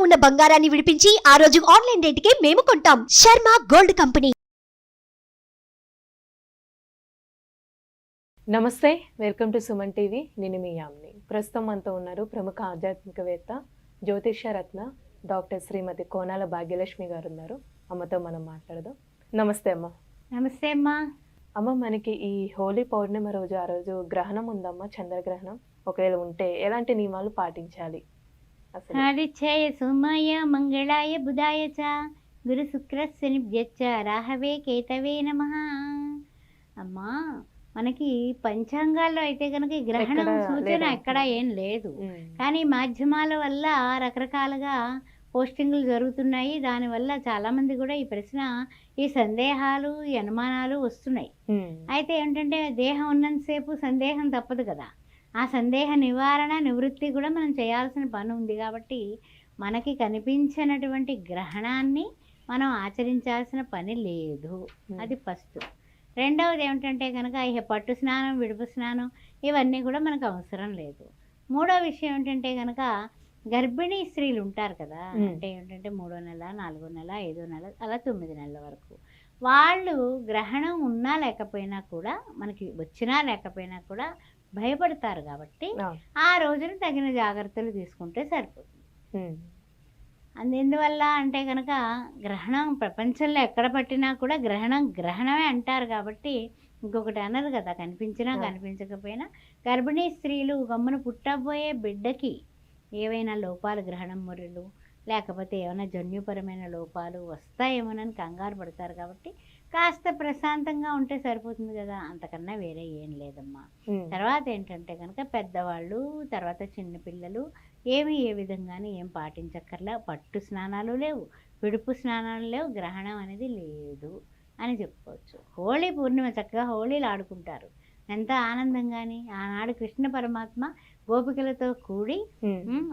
ఉన్న బంగారాన్ని విడిపించి ఆ రోజు ఆన్లైన్ రేటుకే మేము కొంటాం. Sharma gold company. నమస్తే, వెల్కమ్ టు సుమన్ టీవీ. నేను మీ యామ్ని. ప్రస్తుతం మనతో ఉన్నారు ప్రముఖ ఆధ్యాత్మికవేత్త, జ్యోతిష్య రత్న డాక్టర్ శ్రీమతి కోనాల భాగ్యలక్ష్మి గారు ఉన్నారు. అమ్మతో మనం మాట్లాడదాం. నమస్తే అమ్మ. నమస్తే అమ్మా. అమ్మ, మనకి ఈ హోలీ పౌర్ణమి రోజు ఆ రోజు గ్రహణం ఉందమ్మా, చంద్రగ్రహణం. ఒకవేళ ఉంటే ఎలాంటి నియమాలు పాటించాలి? ఆదిత్యాయ సోమాయ మంగళాయ బుధాయ చ గురు శుక్ర శనిభ్యశ్చ రాహవే కేతవే నమః. అమ్మా, మనకి పంచాంగాల్లో అయితే కనుక ఈ గ్రహణం సూచన ఎక్కడా ఏం లేదు. కానీ మాధ్యమాల వల్ల రకరకాలుగా పోస్టింగ్లు జరుగుతున్నాయి. దానివల్ల చాలామంది కూడా ఈ ప్రశ్న, ఈ సందేహాలు, ఈ అనుమానాలు వస్తున్నాయి. అయితే ఏంటంటే దేహం ఉన్నంతసేపు సందేహం తప్పదు కదా. ఆ సందేహ నివారణ, నివృత్తి కూడా మనం చేయాల్సిన పని ఉంది. కాబట్టి మనకి కనిపించినటువంటి గ్రహణాన్ని మనం ఆచరించాల్సిన పని లేదు. అది ఫస్ట్. రెండవది ఏమిటంటే కనుక ఈ పట్టు స్నానం, విడుపు స్నానం ఇవన్నీ కూడా మనకు అవసరం లేదు. మూడో విషయం ఏంటంటే కనుక గర్భిణీ స్త్రీలు ఉంటారు కదా, అంటే ఏంటంటే 3వ నెల, 4వ నెల, 5వ నెల, అలా 9 నెలల వరకు వాళ్ళు గ్రహణం ఉన్నా లేకపోయినా కూడా, మనకి వచ్చినా లేకపోయినా కూడా భయపడతారు. కాబట్టి ఆ రోజున తగిన జాగ్రత్తలు తీసుకుంటే సరిపోతుంది. ఎందువల్ల అంటే కనుక గ్రహణం ప్రపంచంలో ఎక్కడ పట్టినా కూడా గ్రహణమే అంటారు. కాబట్టి ఇంకొకటి అనరు కదా, కనిపించినా కనిపించకపోయినా గర్భిణీ స్త్రీలు గమ్మున పుట్టబోయే బిడ్డకి ఏవైనా లోపాలు, గ్రహణం మురులు లేకపోతే ఏమైనా జన్యుపరమైన లోపాలు వస్తాయేమోనని కంగారు పడతారు. కాబట్టి కాస్త ప్రశాంతంగా ఉంటే సరిపోతుంది కదా, అంతకన్నా వేరే ఏం లేదమ్మా. తర్వాత ఏంటంటే కనుక పెద్దవాళ్ళు, తర్వాత చిన్నపిల్లలు ఏ విధంగానే ఏం పాటించక్కర్లే. పట్టు స్నానాలు లేవు, విడుపు స్నానాలు లేవు, గ్రహణం అనేది లేదు అని చెప్పుకోవచ్చు. హోళీ పూర్ణిమ చక్కగా హోళీలు ఆడుకుంటారు ఎంత ఆనందంగాని. ఆనాడు కృష్ణ పరమాత్మ గోపికలతో కూడి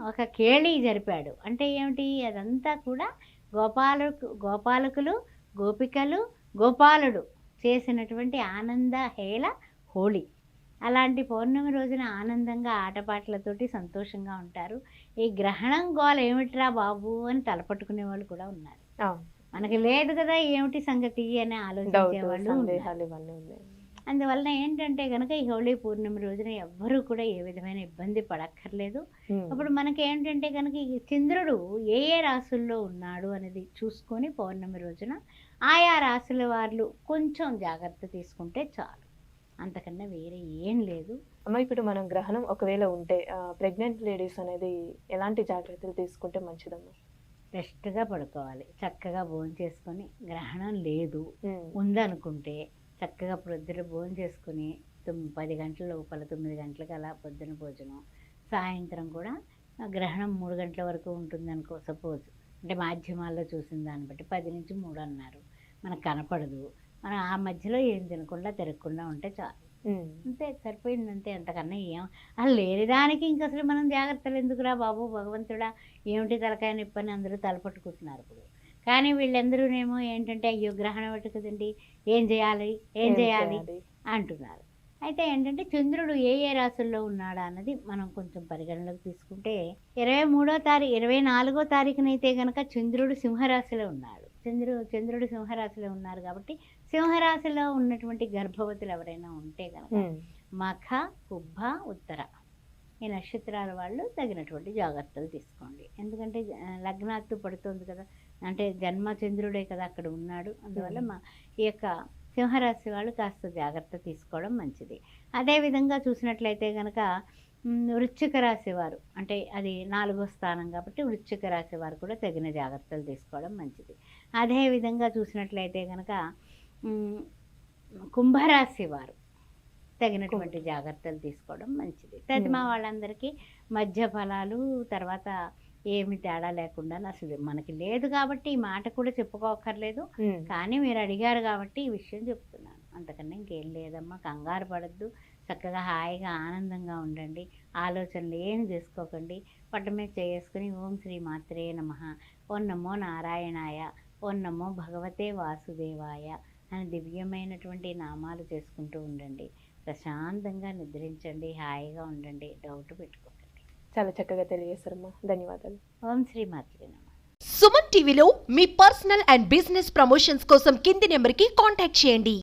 ఒక కేళి జరిపాడు. అంటే ఏమిటి, అదంతా కూడా గోపాలకులు, గోపికలు, గోపాలుడు చేసినటువంటి ఆనంద హేళ హోళీ. అలాంటి పౌర్ణమి రోజున ఆనందంగా ఆటపాటలతోటి సంతోషంగా ఉంటారు. ఈ గ్రహణం గోల ఏమిట్రా బాబు అని తలపట్టుకునే వాళ్ళు కూడా ఉన్నారు. మనకి లేదు కదా, ఏమిటి సంగతి అని ఆలోచించే వాళ్ళు ఉన్నారు. అందువలన ఏంటంటే కనుక ఈ హోళీ పూర్ణిమ రోజున ఎవ్వరూ కూడా ఏ విధమైన ఇబ్బంది పడక్కర్లేదు. అప్పుడు మనకి ఏంటంటే కనుక ఈ చంద్రుడు ఏ రాశుల్లో ఉన్నాడు అనేది చూసుకొని పౌర్ణమి రోజున ఆయా రాశుల వాళ్ళు కొంచెం జాగ్రత్త తీసుకుంటే చాలు, అంతకన్నా వేరే ఏం లేదు. అమ్మ, ఇప్పుడు మనం గ్రహణం ఒకవేళ ఉంటే ప్రెగ్నెంట్ లేడీస్ అనేది ఎలాంటి జాగ్రత్తలు తీసుకుంటే మంచిదమ్మా? రెస్ట్గా పడుకోవాలి, చక్కగా భోజనం చేసుకొని. గ్రహణం లేదు ఉందనుకుంటే చక్కగా ప్రొద్దున భోజనం చేసుకుని 10 గంటల లోపల 9 గంటలకు అలా పొద్దున భోజనం. సాయంత్రం కూడా గ్రహణం 3 గంటల వరకు ఉంటుంది అనుకో సపోజ్, అంటే మాధ్యమాల్లో చూసిన దాన్ని బట్టి 10 నుంచి 3 అన్నారు. మనకు కనపడదు, మనం ఆ మధ్యలో ఏం తినకుండా తిరగకుండా ఉంటే చాలు, అంతే సరిపోయిందంతే. అంతకన్నా అసలు లేని దానికి ఇంక అసలు మనం జాగ్రత్తలు ఎందుకురా బాబు భగవంతుడా, ఏమిటి తలకాయ నొప్పని అందరూ తలపట్టుకుంటున్నారు ఇప్పుడు. కానీ వీళ్ళందరూనేమో ఏంటంటే అయ్యో గ్రహణం ఒకటి కదండి, ఏం చేయాలి అంటున్నారు. అయితే ఏంటంటే చంద్రుడు ఏ రాశుల్లో ఉన్నాడా అన్నది మనం కొంచెం పరిగణలోకి తీసుకుంటే 24వ తారీఖునైతే కనుక చంద్రుడు సింహరాశిలో ఉన్నాడు. చంద్రుడు సింహరాశిలో ఉన్నారు. కాబట్టి సింహరాశిలో ఉన్నటువంటి గర్భవతులు ఎవరైనా ఉంటే కనుక మఖ, కుబ్బ, ఉత్తర ఈ నక్షత్రాల వాళ్ళు తగినటువంటి జాగ్రత్తలు తీసుకోండి. ఎందుకంటే లగ్నాత్తు పడుతుంది కదా, అంటే జన్మ చంద్రుడే కదా అక్కడ ఉన్నాడు. అందువల్ల ఈ యొక్క సింహరాశి వాళ్ళు కాస్త జాగ్రత్త తీసుకోవడం మంచిది. అదేవిధంగా చూసినట్లయితే కనుక వృశ్చిక రాశి వారు, అంటే అది 4వ స్థానం కాబట్టి వృశ్చిక రాశి వారు కూడా తగిన జాగ్రత్తలు తీసుకోవడం మంచిది. అదేవిధంగా చూసినట్లయితే కనుక కుంభరాశి వారు తగినటువంటి జాగ్రత్తలు తీసుకోవడం మంచిది. తదిమా వాళ్ళందరికీ మధ్య ఫలాలు, తర్వాత ఏమి తేడా లేకుండా అసలు మనకి లేదు కాబట్టి ఈ మాట కూడా చెప్పుకోకర్లేదు. కానీ మీరు అడిగారు కాబట్టి ఈ విషయం చెప్తున్నాను, అంతకన్నా ఇంకేం లేదమ్మా. కంగారు పడద్దు, చక్కగా హాయిగా ఆనందంగా ఉండండి. ఆలోచనలు ఏమి చేసుకోకండి. పట్టు మీద చేసుకుని ఓం శ్రీ మాత్రే నమః, ఓం నమో నారాయణాయ, ఓం నమో భగవతే వాసుదేవాయ అని దివ్యమైనటువంటి నామాలు చేసుకుంటూ ఉండండి. ప్రశాంతంగా నిద్రించండి, హాయిగా ఉండండి, డౌట్ పెట్టుకోకండి. చాలా చక్కగా తెలియజేశారమ్మా. ధన్యవాదాలు. ఓం శ్రీ మాత్రే నమః. సుమన్ టీవీలో మీ పర్సనల్ అండ్ బిజినెస్ ప్రమోషన్స్ కోసం కింది నెంబర్కి కాంటాక్ట్ చేయండి.